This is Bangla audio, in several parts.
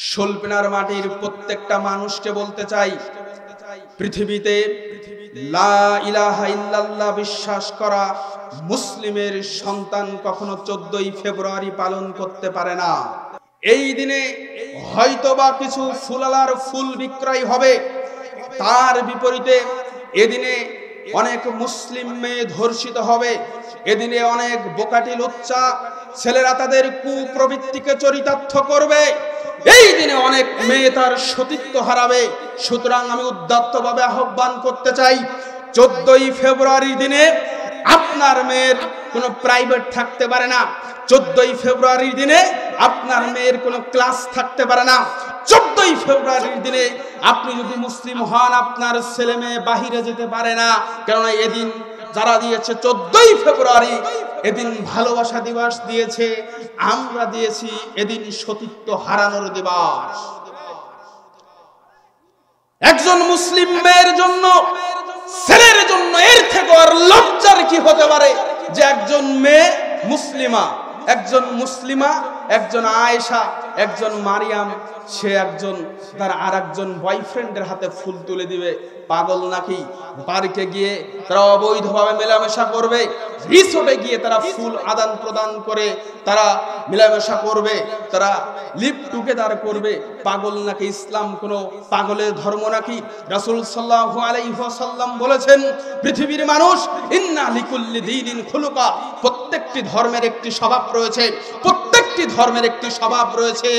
শোলপিনার মাটির প্রত্যেকটা মানুষকে বলতে চাই, পৃথিবীতে লা ইলাহা ইল্লাল্লাহ বিশ্বাস করা মুসলিমের সন্তান কখনো 14ই ফেব্রুয়ারি পালন করতে পারে না। এই দিনে হয়তোবা কিছু ফুলালার ফুল বিক্রয় হবে, তার বিপরীতে এদিনে অনেক মুসলিম মেয়ে ধর্ষিত হবে। এদিনে অনেক বোকাটি লুচ্চা ছেলেরা তাদের কুপ্রবৃত্তিকে চরিতার্থ করবে। এই দিনে অনেক মেয়ে তার সতীত্ব হারাবে। সুতরাং আমি উদাত্তভাবে আহ্বান করতে চাই, 14ই ফেব্রুয়ারির দিনে আপনার মেয়ের কোনো প্রাইভেট থাকতে পারে না। 14ই ফেব্রুয়ারির দিনে আপনার মেয়ের কোনো ক্লাস থাকতে পারে না। 14ই ফেব্রুয়ারির দিনে আপনি যদি মুসলিম হন, আপনার ছেলে মেয়ে বাহিরে যেতে পারে না। কেননা এদিন যারা দিয়েছে 14ই ফেব্রুয়ারি, এদিন ভালোবাসা দিবস দিয়েছে, আমরা দিয়েছি এদিন সতীত্ব হারানোর দিবস। একজন মুসলিম মেয়ের জন্য, ছেলের জন্য এর থেকে আর লজ্জার কি হতে পারে যে একজন মেয়ে মুসলিমা, একজন আয়েশা, একজন মারিয়াম, সে একজন তার আর একজন বয়ফ্রেন্ডের হাতে ফুল তুলে দিবে। পাগল নাকি? পার্কে গিয়ে তারা অবৈধভাবে মেলামেশা করবে, রিসোর্টে গিয়ে তারা ফুল আদান প্রদান করে তারা মেলামেশা করবে, তারা লিভ টুগেদার করবে। পাগল নাকি? ইসলাম কোনো পাগলের ধর্ম নাকি? রাসূল সাল্লাল্লাহু আলাইহি ওয়াসাল্লাম বলেছেন, পৃথিবীর মানুষ ইন্না লিকুল্লি দীনিন খুলুকা, প্রত্যেকটি ধর্মের একটি স্বভাব রয়েছে, প্রত্যেকটি ধর্মের একটি স্বভাব রয়েছে।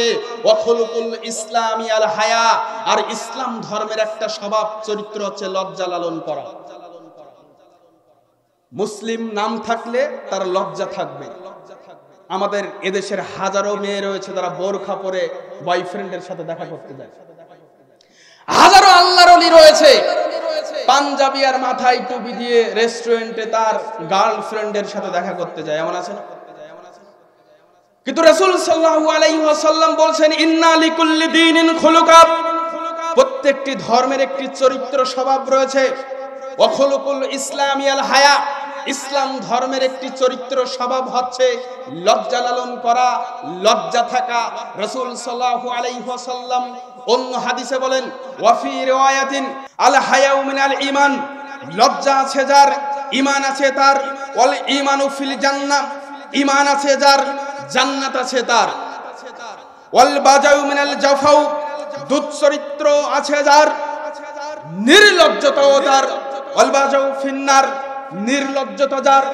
ওয়া খুলুকুল ইসলামি আল হায়া, আর ইসলাম ধর্মের একটা স্বভাব চরিত্র হচ্ছে লজ্জা লালন করা। মুসলিম নাম থাকলে তার লজ্জা থাকবে। আমাদের এদেশের হাজারো মেয়ে রয়েছে তারা বোরখা পরে বয়ফ্রেন্ডের সাথে দেখা করতে যায়। হাজারো আল্লাহর ওলি রয়েছে পাঞ্জাবি আর মাথায় টুপি দিয়ে রেস্টুরেন্টে তার গার্লফ্রেন্ডের সাথে দেখা করতে যায়, এমন আছে না? কিন্তু রাসূল সাল্লাল্লাহু আলাইহি ওয়াসাল্লাম বলছেন, ইন্না লিকুল্লি দীনিন খুলুকা, প্রত্যেকটি ধর্মের একটি চরিত্র স্বভাব রয়েছে। ওয়া খুলুকুল ইসলামি আল হায়া, ইসলাম ধর্মের একটি চরিত্র স্বভাব হচ্ছে লজ্জা লালন করা, লজ্জা থাকা। রাসূল সাল্লাল্লাহু আলাইহি ওয়াসাল্লাম অন্য হাদিসে বলেন, ওয়া ফি রিওয়ায়াতিন আল হায়াউ মিনাল ঈমান, লজ্জা আছে যার, ঈমান আছে তার। ওয়াল ঈমানু ফিল জান্নাহ, ঈমান আছে যার, জান্নাত আছে তার। ওয়াল বাজাউ মিনাল জাফাউ, দুঃচরিত্র আছে যার, নির্লজ্জতাও তার। ওয়াল বাজাউ ফিন্নার, নির্লজ্জতা যার,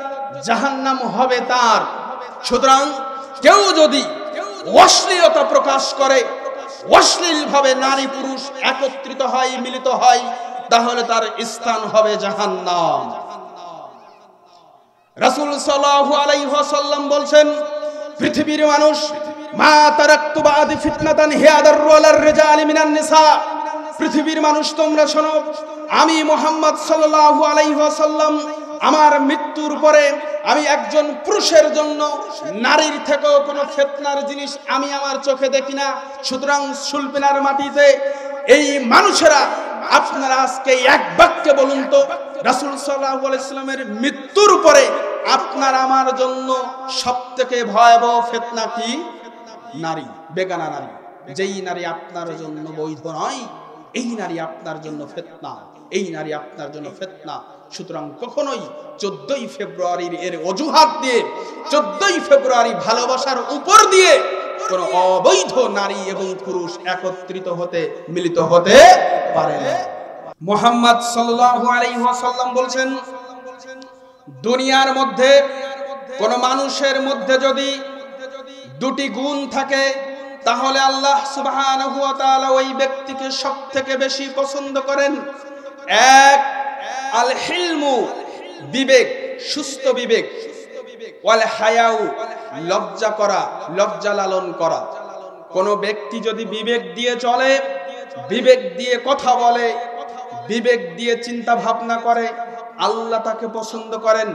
জাহান্নাম হবে তার। সুতরাং কেউ যদি অশ্লীলতা প্রকাশ করে, অশ্লীল ভাবে নারী পুরুষ একত্রিত হয়, মিলিত হয়, তাহলে তার স্থান হবে জাহান্নাম। রাসূল সাল্লাল্লাহু আলাইহি ওয়াসাল্লাম বলছেন, পৃথিবীর মানুষ মা তারাকতু বাদি ফিতনাতান হিয়া আদাররু আলার রিজালি মিনান নিসা, পৃথিবীর মানুষ তোমরা শোনো, আমি মুহাম্মদ সাল্লাল্লাহু আলাইহি ওয়াসাল্লাম আমার মৃত্যুর পরে আমি একজন পুরুষের জন্য নারীর থেকেও কোনো ফিতনার জিনিস আমি আমার চোখে দেখি না। সুতরাং শোলপিনার মাটিতে এই মানুষেরা, আপনারা আজকে এক বাক্যে বলুন তো, রাসূল সাল্লাল্লাহু আলাইহি ওয়াসাল্লামের মৃত্যুর পরে আপনার আমার জন্য সবথেকে ভয়াবহ ফিতনা কি? নারী, বেগানা নারী। যেই নারী আপনার জন্য বৈধ নয়, এই নারী আপনার জন্য ফিতনা, এই নারী আপনার জন্য ফিতনা। সুতরাং কখনোই 14ই ফেব্রুয়ারির এর অজুহাত দিয়ে, 14ই ফেব্রুয়ারি ভালোবাসার উপর দিয়ে কোনো অবৈধ নারী এবং পুরুষ একত্রিত হতে, মিলিত হতে পারে না। মুহাম্মদ সাল্লাল্লাহু আলাইহি ওয়াসাল্লাম বলছেন, দুনিয়ার মধ্যে কোন মানুষের মধ্যে যদি দুটি গুণ থাকে, তাহলে আল্লাহ সুবহানাহু ওয়া তাআলা ওই ব্যক্তিকে সবথেকে বেশি পছন্দ করেন। এক, আল হিলমু, বিবেক, সুস্থ বিবেক। ওয়াল হায়াউ, লজ্জা করা, লজ্জা লালন করা। কোন ব্যক্তি যদি বিবেক দিয়ে চলে, বিবেক দিয়ে কথা বলে, বিবেক দিয়ে চিন্তা ভাবনা করে, আল্লাহ তাকে পছন্দ করেন।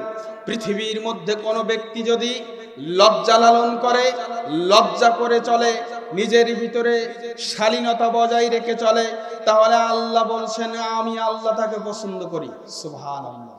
পৃথিবীর মধ্যে কোন ব্যক্তি যদি লজ্জা লালন করে, লজ্জা করে চলে, নিজের ভিতরে শালীনতা বজায় রেখে চলে, তাহলে আল্লাহ বলছেন আমি আল্লাহ তাকে পছন্দ করি। সুবহানাল্লাহ।